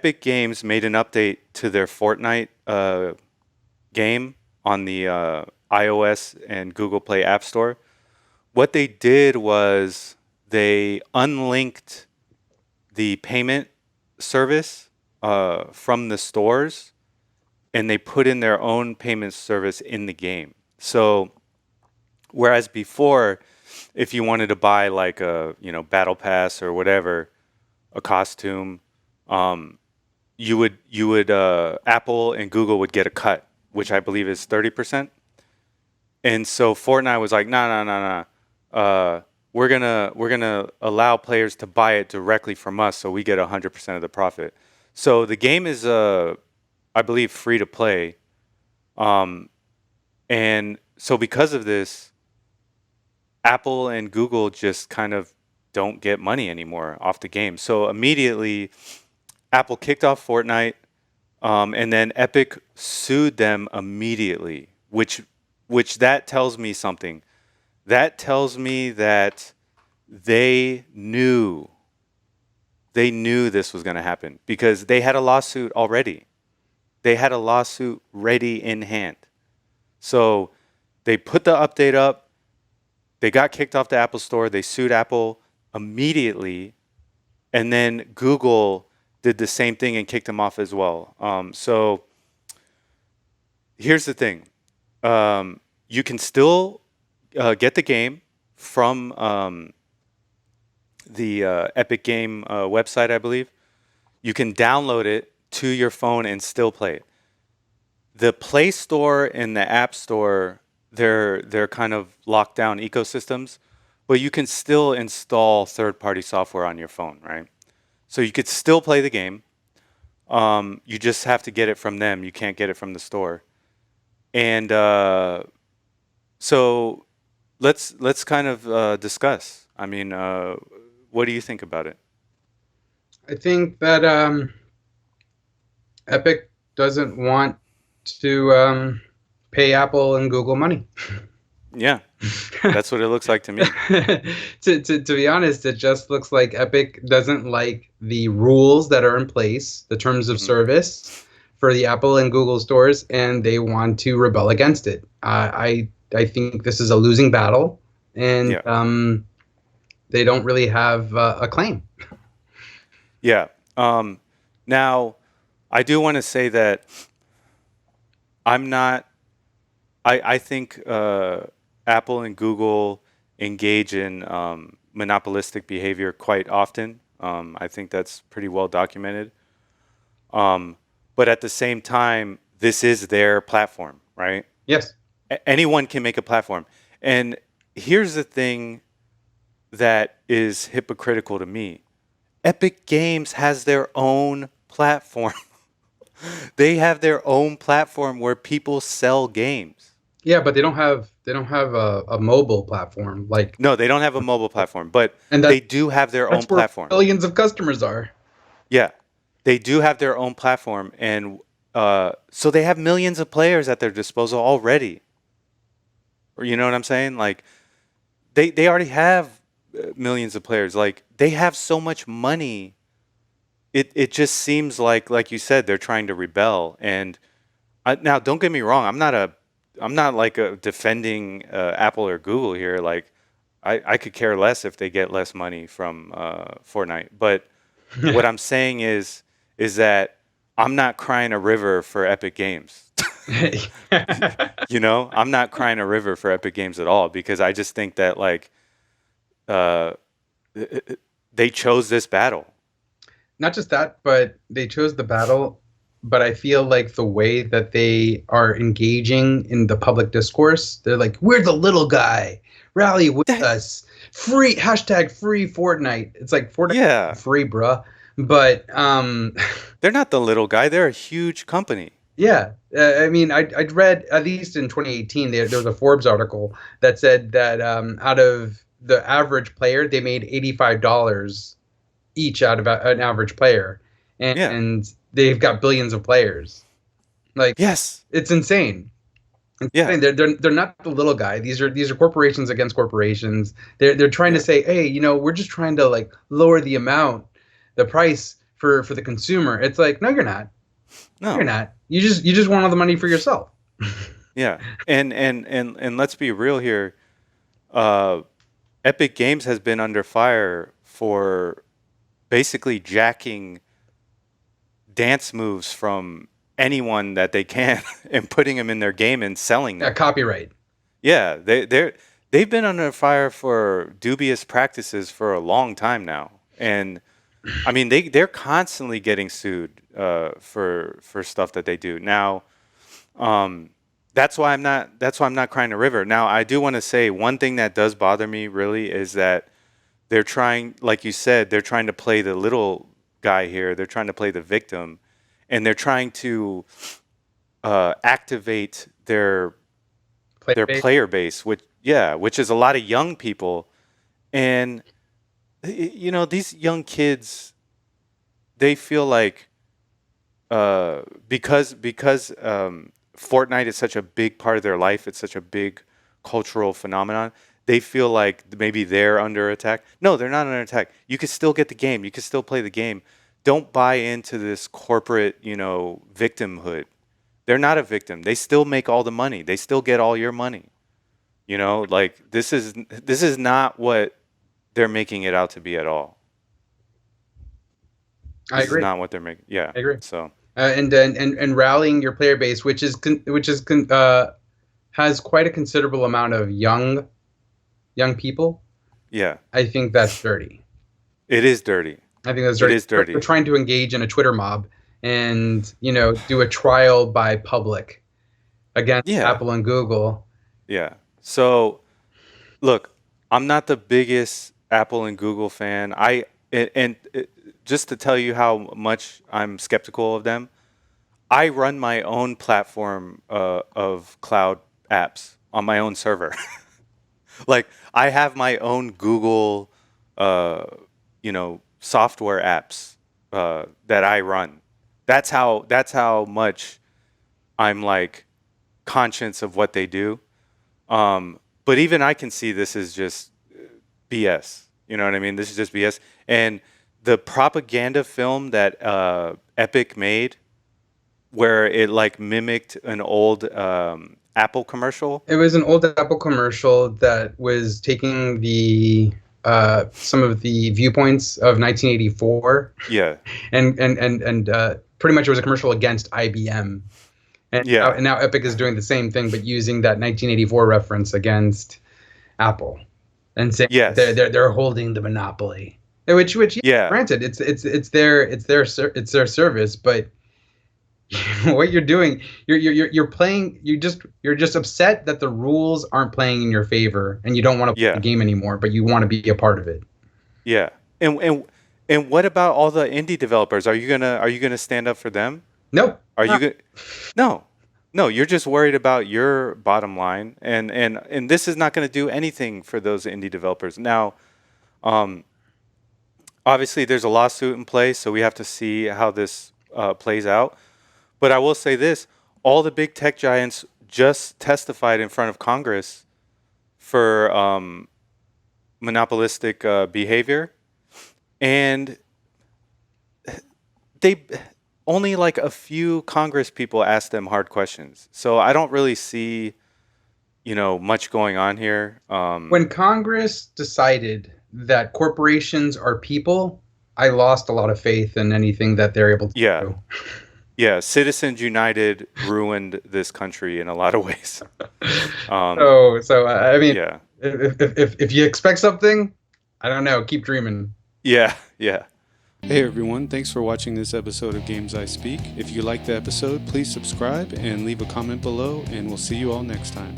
Epic Games made an update to their Fortnite game on the iOS and Google Play App Store. What they did was they unlinked the payment service from the stores, and they put in their own payment service in the game. So whereas before, if you wanted to buy like a battle pass or whatever, a costume, um, you would Apple and Google would get a cut, which I believe is 30%. And so Fortnite was like, no, no, no, no. We're gonna allow players to buy it directly from us, so we get 100% of the profit. So the game is, I believe, free to play, um, and so because of this, Apple and Google just kind of don't get money anymore off the game. So immediately, Apple kicked off Fortnite, and then Epic sued them immediately, which that tells me something. That tells me that they knew they knew this was going to happen because they had a lawsuit already. They had a lawsuit ready in hand. So they put the update up. They got kicked off the Apple Store. They sued Apple immediately, and then Google did the same thing and kicked them off as well. So here's the thing: you can still get the game from the Epic Game website, I believe. You can download it to your phone and still play it. The Play Store and the App Store, they're kind of locked down ecosystems, but you can still install third-party software on your phone, right? So you could still play the game. You just have to get it from them. You can't get it from the store. And so let's kind of discuss. I mean, what do you think about it? I think that Epic doesn't want to pay Apple and Google money. Yeah, that's what it looks like to me. To be honest, it just looks like Epic doesn't like the rules that are in place, the terms of Hmm. service for the Apple and Google stores, and they want to rebel against it. I think this is a losing battle, and Yeah, they don't really have a claim. yeah. Now, I do want to say that I'm not. I think Apple and Google engage in monopolistic behavior quite often. I think that's pretty well documented. Um, but at the same time, this is their platform, right? Yes. Anyone can make a platform. And here's the thing that is hypocritical to me. Epic Games has their own platform. They have their own platform where people sell games. Yeah, but they don't have a mobile platform like, No, they don't have a mobile platform, but and they do have their own that's where platform. billions of customers are. Yeah, they do have their own platform, and so they have millions of players at their disposal already. Or you know what I'm saying? Like they already have millions of players. Like they have so much money. It just seems like you said, they're trying to rebel. And now, don't get me wrong. I'm not like defending Apple or Google here. Like I could care less if they get less money from Fortnite. But what I'm saying is that I'm not crying a river for Epic Games. You know, I'm not crying a river for Epic Games at all because I just think that like uh, they chose this battle. Not just that, but they chose the battle. But I feel like the way that they are engaging in the public discourse, they're like, "We're the little guy. Rally with That, us. Free hashtag free Fortnite." It's like Fortnite yeah, free, bruh. But they're not the little guy. They're a huge company. yeah, I mean, I'd read at least in 2018 there was a Forbes article that said that out of the average player, they made $85 each out of an average player, Yeah. and they've got billions of players. Like, Yes. it's insane. It's Yeah. insane. They're not the little guy. These are corporations against corporations. They're trying to Yeah. say, hey, we're just trying to like lower the price for the consumer. It's like, no, you're not. You're No. not. You just want all the money for yourself. Yeah. And let's be real here. Uh, Epic Games has been under fire for basically jacking dance moves from anyone that they can and putting them in their game and selling Yeah, them. copyright. Yeah, they've been under fire for dubious practices for a long time now, and I mean they're constantly getting sued for stuff that they do now. Um, that's why I'm not crying a river. Now I do want to say one thing that does bother me really is that they're trying, like you said, they're trying to play the little guy here. They're trying to play the victim, and they're trying to activate Player their base. player base, which is a lot of young people, and you know these young kids, they feel like because Fortnite is such a big part of their life, it's such a big cultural phenomenon. They feel like maybe they're under attack. No, they're not under attack. You can still get the game. You can still play the game. Don't buy into this corporate, victimhood. They're not a victim. They still make all the money. They still get all your money. Like this is not what they're making it out to be at all. I This is agree. not what they're making. Yeah. I agree. So And rallying your player base, which has quite a considerable amount of young people. yeah, I think that's dirty. it is dirty. I think that's It dirty. is They're dirty. trying to engage in a Twitter mob and do a trial by public against Yeah. Apple and Google. Yeah. So look, I'm not the biggest Apple and Google fan. Just to tell you how much I'm skeptical of them, I run my own platform of cloud apps on my own server. Like I have my own Google, software apps that I run. That's how much I'm like conscious of what they do. But even I can see this is just BS. You know what I mean? This is just BS. And the propaganda film that Epic made, where it like mimicked an old Apple commercial. It was an old Apple commercial that was taking the some of the viewpoints of 1984, Yeah, and pretty much it was a commercial against IBM. And now, yeah, and now Epic is doing the same thing, but using that 1984 reference against Apple and saying yes, they're holding the monopoly. Which yeah, yeah, granted, it's their service, but what you're doing, you're playing. You're just upset that the rules aren't playing in your favor, and you don't want to play the yeah, game anymore, but you want to be a part of it. yeah. And what about all the indie developers? Are you gonna stand up for them? Nope. Are you No. going No. No, you're just worried about your bottom line, and this is not going to do anything for those indie developers. Now, um, obviously, there's a lawsuit in place, so we have to see how this plays out. But I will say this: all the big tech giants just testified in front of Congress for monopolistic behavior, and they only like a few Congress people asked them hard questions. So I don't really see, much going on here. When Congress decided that corporations are people, I lost a lot of faith in anything that they're able to Yeah, do. yeah. Citizens United ruined this country in a lot of ways. Um, So I mean, yeah, if you expect something, I don't know, keep dreaming. yeah, yeah. Hey everyone, thanks for watching this episode of Games I Speak. If you liked the episode, please subscribe and leave a comment below, and we'll see you all next time.